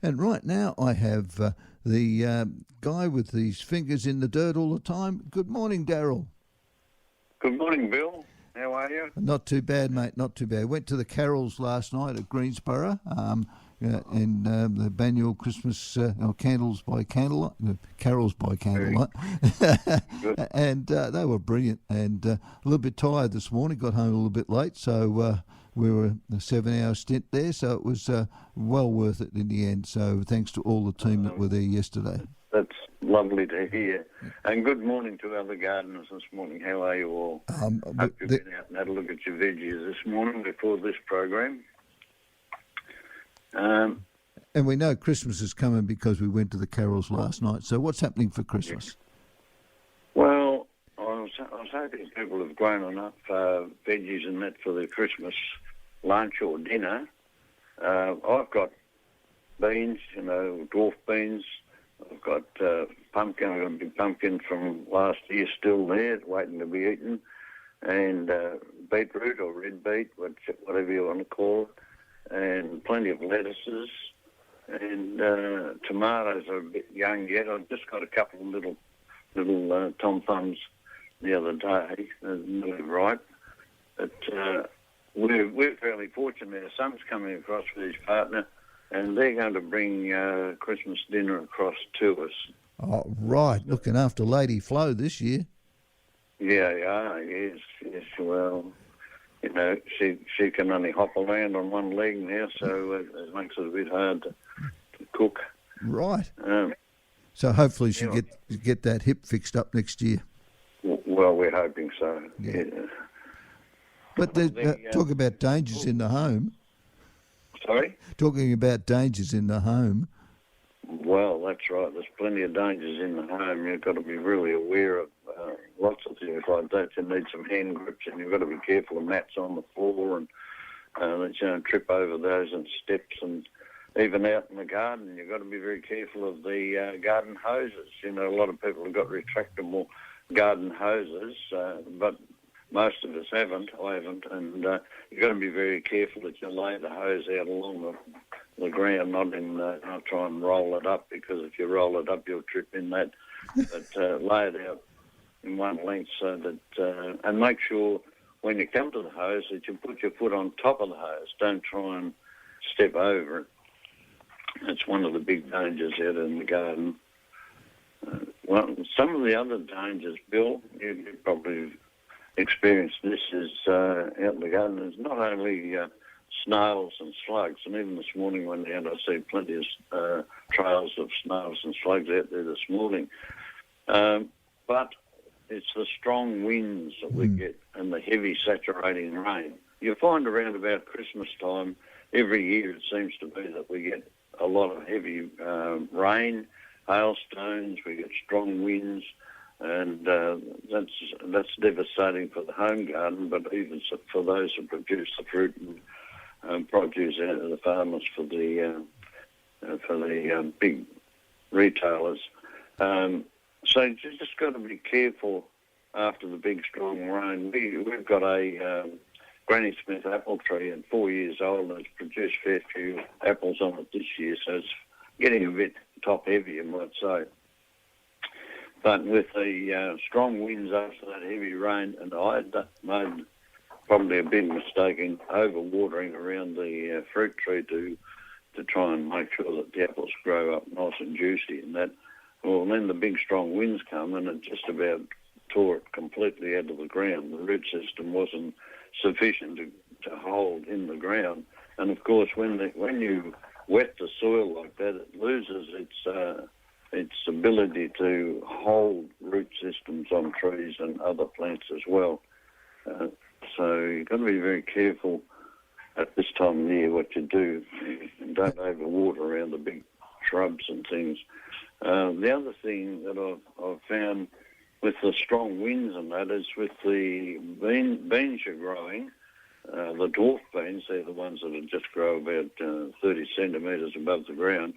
And right now I have the guy with his fingers in the dirt all the time. Good morning, Daryl. Good morning, Bill. How are you? Not too bad, mate. Not too bad. Went to the carols last night at Greensborough, and the Banyule Christmas candles by candlelight, carols by candlelight, Good. and they were brilliant. And a little bit tired this morning. Got home a little bit late, so we were a 7-hour stint there. So it was well worth it in the end. So thanks to all the team that were there yesterday. That's lovely to hear. And good morning to other gardeners this morning. How are you all? Hope you've been out and had a look at your veggies this morning before this program. And we know Christmas is coming because we went to the carols last night. So what's happening for Christmas? Well, I was hoping people have grown enough veggies and that for their Christmas lunch or dinner. I've got beans, dwarf beans. I've got pumpkin. I've got a big pumpkin from last year still there, waiting to be eaten, and beetroot or red beet, whatever you want to call it, and plenty of lettuces, and tomatoes are a bit young yet. I've just got a couple of little tom thumbs the other day, nearly ripe, but we're fairly fortunate. Our son's coming across with his partner, and they're going to bring Christmas dinner across to us. Oh, right. Looking after Lady Flo this year. Yeah, yes. Well, she can only hop around on one leg now, so it makes it a bit hard to cook. Right. So hopefully she'll get that hip fixed up next year. Well, we're hoping so. Yeah. But talk about dangers in the home. Sorry? Talking about dangers in the home. Well, that's right. There's plenty of dangers in the home. You've got to be really aware of lots of things like that. You need some hand grips, and you've got to be careful of mats on the floor and that you don't trip over those and steps. And even out in the garden, you've got to be very careful of the garden hoses. A lot of people have got retractable garden hoses, but most of us haven't. I haven't, and you've got to be very careful that you lay the hose out along the ground, not try and roll it up, because if you roll it up, you'll trip in that. But lay it out in one length so that, and make sure when you come to the hose that you put your foot on top of the hose. Don't try and step over it. That's one of the big dangers out in the garden. Well, some of the other dangers, Bill, you probably experienced this, is out in the garden. There's not only snails and slugs, and even this morning when I see plenty of trails of snails and slugs out there this morning, but it's the strong winds that we get and the heavy saturating rain. You find around about Christmas time, every year it seems to be that we get a lot of heavy rain, hailstones, we get strong winds, and that's devastating for the home garden, but even for those who produce the fruit and produce out of the farmers for the big retailers. So you just got to be careful after the big strong rain. We've got a Granny Smith apple tree, and 4 years old, and it's produced a fair few apples on it this year, so it's getting a bit top heavy, you might say. But with the strong winds after that heavy rain, and I made probably a big mistake in over-watering around the fruit tree to try and make sure that the apples grow up nice and juicy and that. Well, then the big strong winds come, and it just about tore it completely out of the ground. The root system wasn't sufficient to hold in the ground. And, of course, when you wet the soil like that, it loses its ability to hold root systems on trees and other plants as well. So you've got to be very careful at this time of the year what you do. And don't overwater around the big shrubs and things. The other thing that I've found with the strong winds and that is with the beans you're growing, the dwarf beans, they're the ones that just grow about 30 centimetres above the ground.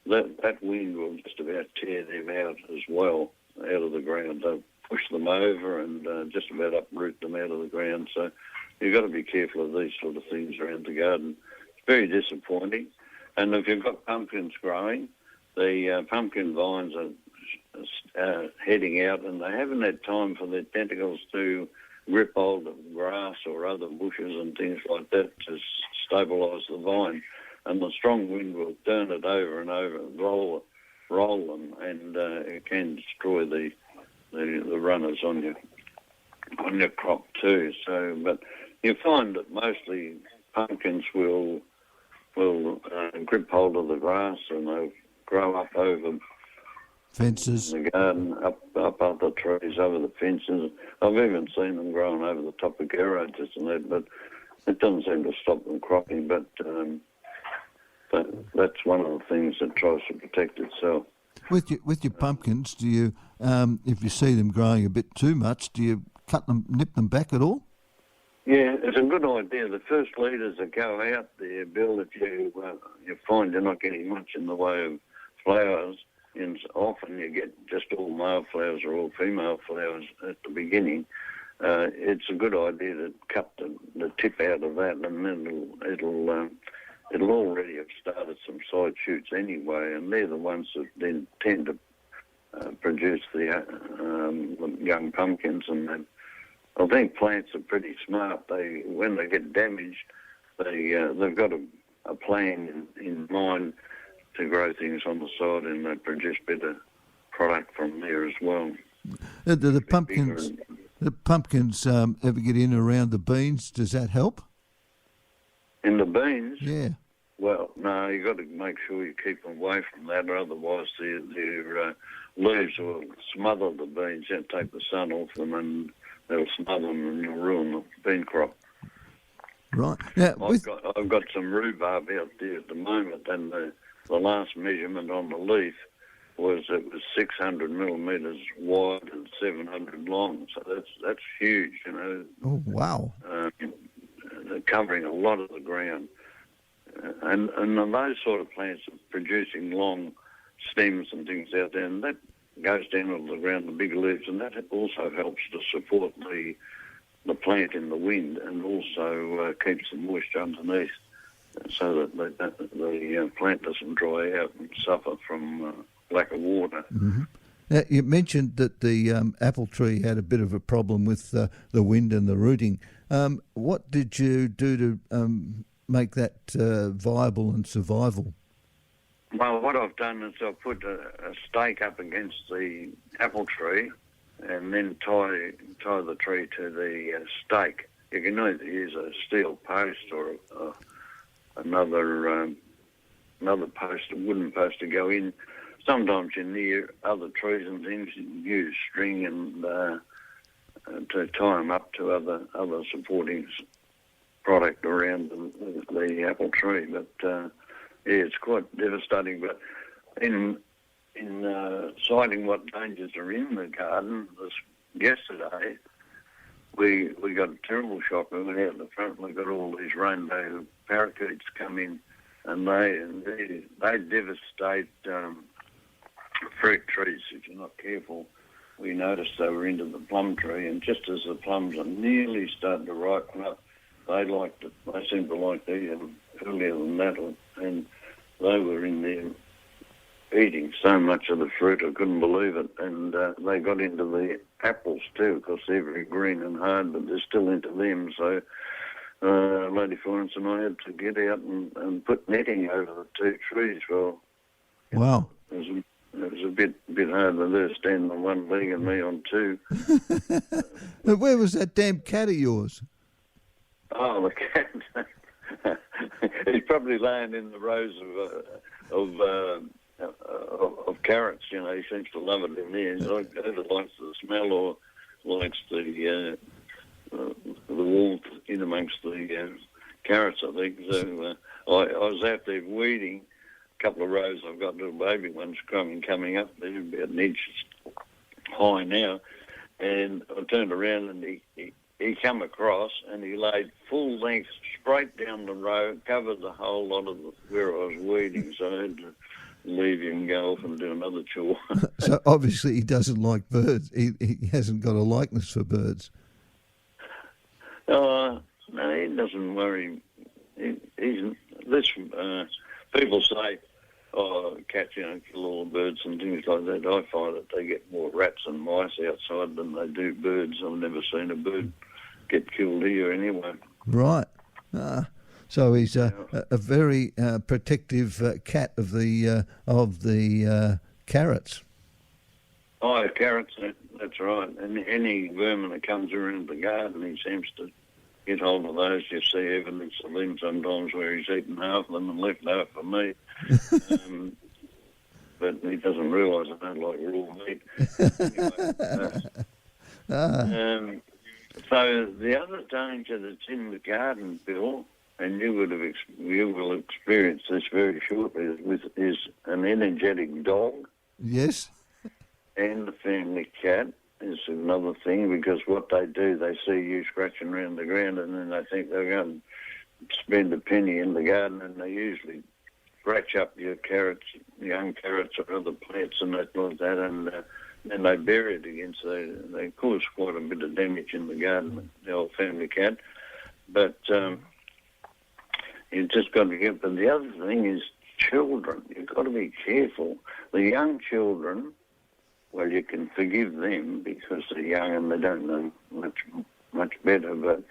That wind will just about tear them out as well, out of the ground. They'll push them over and just about uproot them out of the ground. So you've got to be careful of these sort of things around the garden. It's very disappointing. And if you've got pumpkins growing, the pumpkin vines are heading out, and they haven't had time for their tentacles to grip hold of grass or other bushes and things like that to stabilise the vine. And the strong wind will turn it over and over, roll them, and it can destroy the runners on your crop too. So, but you find that mostly pumpkins will grip hold of the grass, and they'll grow up over Fences. the garden, up other trees, over the fences. I've even seen them growing over the top of garages and that, but it doesn't seem to stop them cropping. But that's one of the things that tries to protect itself. With your pumpkins, do you, if you see them growing a bit too much, do you nip them back at all? Yeah, it's a good idea. The first leaders that go out there, Bill, if you find you're not getting much in the way of flowers, and often you get just all male flowers or all female flowers at the beginning, it's a good idea to cut the tip out of that, and then it'll already have started some side shoots anyway, and they're the ones that then tend to produce the young pumpkins. And I think plants are pretty smart. When they get damaged, they've got a plan in mind to grow things on the side, and they produce better product from there as well. The pumpkins ever get in around the beans? Does that help? In the beans? Yeah. Well, no, you've got to make sure you keep them away from that, or otherwise their leaves will smother the beans. You take the sun off them and they'll smother them, and you'll ruin the bean crop. Right. Now, I've got some rhubarb out there at the moment, and the last measurement on the leaf was 600 millimetres wide and 700 long. So that's huge, you know. Oh, wow. They're covering a lot of the ground. And those sort of plants are producing long stems and things out there, and that goes down onto the ground, the big leaves, and that also helps to support the plant in the wind, and also keeps the moisture underneath, so that the plant doesn't dry out and suffer from lack of water. Mm-hmm. Now, you mentioned that the apple tree had a bit of a problem with the wind and the rooting. What did you do to make that viable and survival? Well, what I've done is I've put a stake up against the apple tree, and then tie the tree to the stake. You can either use a steel post or another post, a wooden post to go in. Sometimes you're near other trees and things, you can use string and to tie them up to other supporting product around the apple tree. But yeah, it's quite devastating. But in citing what dangers are in the garden, yesterday we got a terrible shock. We went out in the front and we got all these rainbow parakeets come in, and they devastate fruit trees if you're not careful. We noticed they were into the plum tree, and just as the plums are nearly starting to ripen up, they seemed to like them earlier than that, and they were in there eating so much of the fruit, I couldn't believe it. And they got into the apples too, because they're very green and hard, but they're still into them. So Lady Florence and I had to get out and put netting over the two trees. Well, wow. It was a bit hard with her standing on one leg and me on two. Where was that damn cat of yours? Oh, the cat. He's probably laying in the rows of carrots. You know, he seems to love it in there. He either likes the smell or likes the warmth in amongst the carrots, I think. So I was out there weeding a couple of rows. I've got little baby ones coming up. They're about an inch high now. And I turned around and he come across and he laid full length straight down the road, covered the whole lot of where I was weeding, so I had to leave him and go off and do another chore. So obviously he doesn't like birds. He hasn't got a likeness for birds. No, he doesn't worry. He's this People say, oh, cats, kill all the birds and things like that. I find that they get more rats and mice outside than they do birds. I've never seen a bird get killed here anyway. Right. So he's a very protective cat of the carrots. Oh, carrots, that's right. And any vermin that comes around the garden, he seems to get hold of those. You see evidence of them sometimes where he's eaten half of them and left half for me. But he doesn't realise I don't like raw meat. Anyway, so the other danger that's in the garden, Bill, and you will experience this very shortly, is an energetic dog. Yes. And the family cat is another thing, because what they do, they see you scratching around the ground and then they think they're going to spend a penny in the garden, and they usually scratch up your carrots, young carrots or other plants and that like that, and then they bury it again, so they cause quite a bit of damage in the garden, the old family cat. But you've just got to get, but the other thing is children. You've got to be careful. The young children, well, you can forgive them because they're young and they don't know much better, but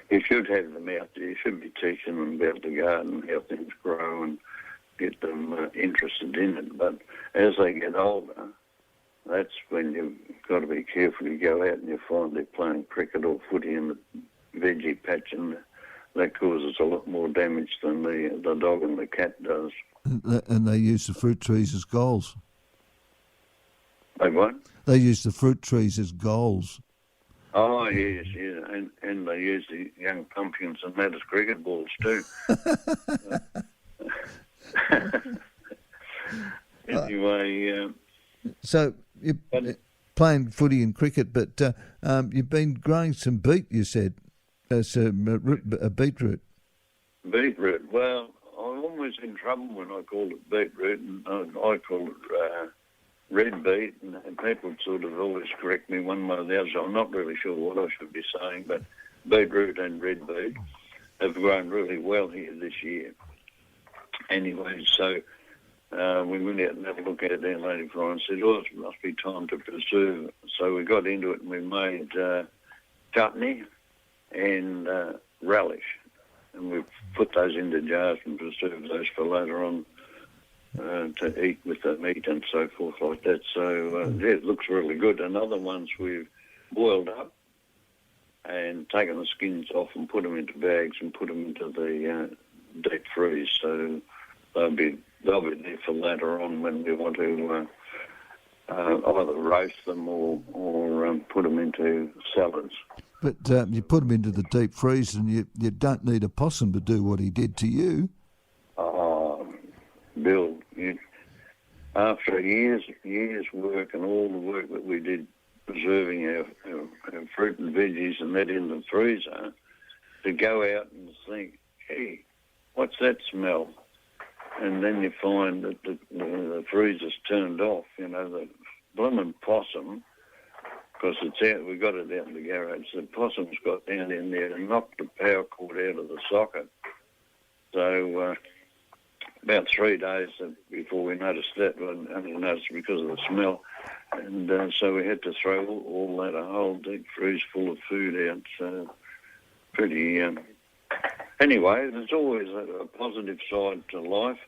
you should have them out there. You should be teaching them about the garden, how things grow, and get them interested in it. But as they get older, that's when you've got to be careful. You go out and you find they're playing cricket or footy in the veggie patch, and that causes a lot more damage than the dog and the cat does. And they use the fruit trees as goals. They what? They use the fruit trees as goals. Oh, yes, yeah. And they use the young pumpkins and that as cricket balls too. Anyway... so you're playing footy and cricket, but you've been growing some beet, you said, a beetroot. Beetroot. Well, I'm always in trouble when I call it beetroot, and I call it red beet, and people sort of always correct me one way or the other, so I'm not really sure what I should be saying, but beetroot and red beet have grown really well here this year. Anyway, so we went out and had a look at it, and Lady Florence said, oh, it must be time to preserve it. So we got into it and we made chutney and relish, and we put those into jars and preserved those for later on to eat with the meat and so forth like that. So, yeah, it looks really good. And other ones we've boiled up and taken the skins off and put them into bags and put them into the deep freeze. So they'll be there for later on when we want to either roast them or put them into salads. But you put them into the deep freeze, and you don't need a possum to do what he did to you. Bill, after years work and all the work that we did preserving our fruit and veggies and that in the freezer, to go out and think, hey, what's that smell? And then you find that the freezer's turned off, the blooming possum, because it's out, we got it out in the garage, the possum's got down in there and knocked the power cord out of the socket. So about 3 days before we noticed that, we only noticed because of the smell, and so we had to throw all that, a whole deep freeze full of food out. So pretty... Anyway, there's always a positive side to life.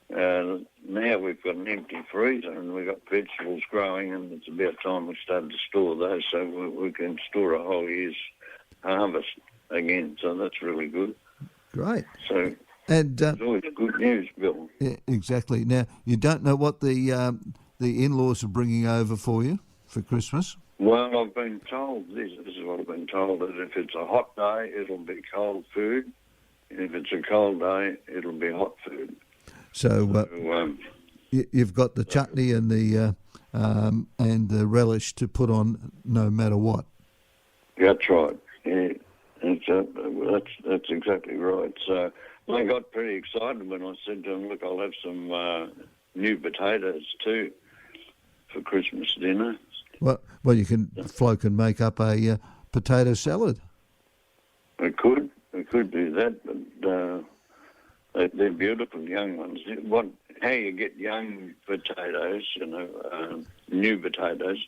Now we've got an empty freezer and we've got vegetables growing, and it's about time we started to store those so we can store a whole year's harvest again. So that's really good. Great. So and it's always good news, Bill. Yeah, exactly. Now, you don't know what the in-laws are bringing over for you for Christmas? Well, I've been told, this is what I've been told, that if it's a hot day, it'll be cold food. And if it's a cold day, it'll be hot food. So you've got the chutney and the relish to put on no matter what. That's right. Yeah, that's exactly right. So I got pretty excited when I said to them, look, I'll have some new potatoes too for Christmas dinner. Well, you can make up a potato salad. We could do that, but They're beautiful young ones. How you get young potatoes, new potatoes,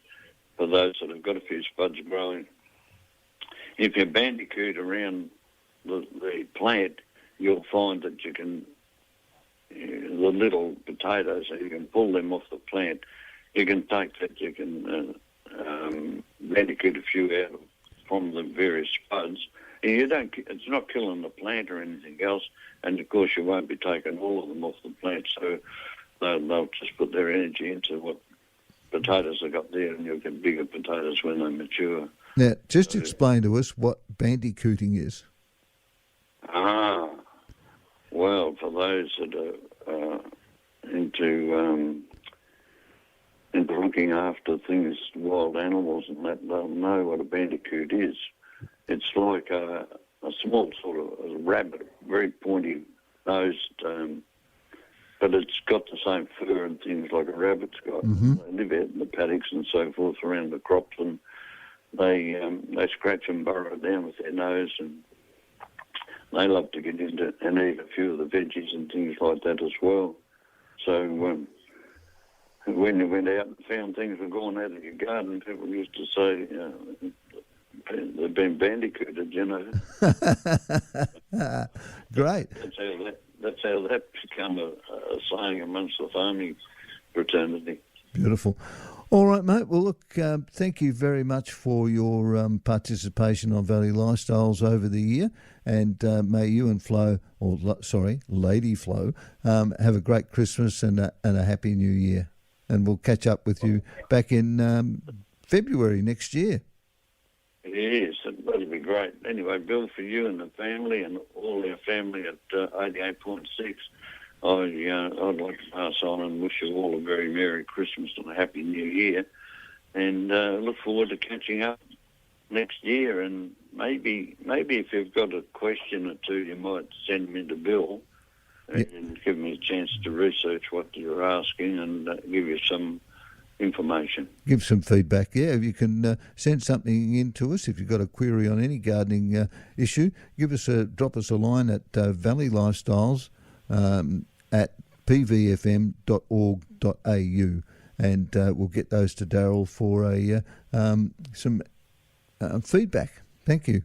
for those that have got a few spuds growing. If you bandicoot around the plant, you'll find that you can, the little potatoes, you can pull them off the plant. You can take that, you can bandicoot a few out from the various spuds. And it's not killing the plant or anything else, and of course you won't be taking all of them off the plant, so they'll just put their energy into what potatoes they got there, and you'll get bigger potatoes when they mature. Now, just explain to us what bandicooting is. Well, for those that are into looking after things, wild animals and that, they'll know what a bandicoot is. It's like a small sort of rabbit, very pointy-nosed, but it's got the same fur and things like a rabbit's got. Mm-hmm. They live out in the paddocks and so forth around the crops, and they scratch and burrow down with their nose, and they love to get into and eat a few of the veggies and things like that as well. So when you went out and found things were gone out of your garden, people used to say, they've been bandicooted, Great. That's how that become a saying amongst the farming fraternity. Beautiful. All right, mate. Well, look, thank you very much for your participation on Valley Lifestyles over the year, and may you and Lady Flo, have a great Christmas and a happy New Year. And we'll catch up with you back in February next year. Yes, that'll be great. Anyway, Bill, for you and the family and all our family at 88.6, I'd like to pass on and wish you all a very Merry Christmas and a Happy New Year, and look forward to catching up next year. And maybe if you've got a question or two, you might send them into Bill and give me a chance to research what you're asking and give you some information. Give some feedback, yeah. If you can send something in to us, if you've got a query on any gardening issue, drop us a line at Valley Lifestyles at pvfm.org.au, and we'll get those to Daryl for some feedback. Thank you.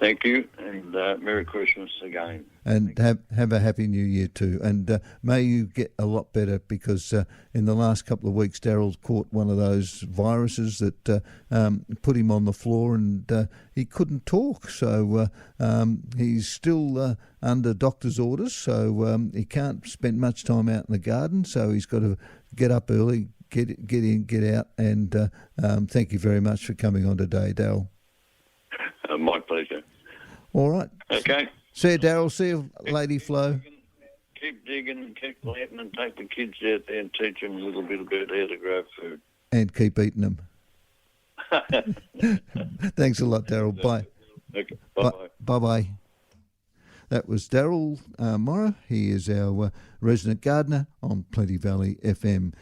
Thank you, and Merry Christmas again. And have a Happy New Year too. And may you get a lot better, because in the last couple of weeks, Daryl's caught one of those viruses that put him on the floor, and he couldn't talk. So he's still under doctor's orders, so he can't spend much time out in the garden. So he's got to get up early, get in, get out. And thank you very much for coming on today, Daryl. My pleasure. All right. Okay. See you, Daryl. See you, Lady Flo. Keep digging and keep planting, and take the kids out there and teach them a little bit about how to grow food. And keep eating them. Thanks a lot, Daryl. Bye. Okay. Bye-bye. Bye-bye. That was Daryl Morrow. He is our resident gardener on Plenty Valley FM.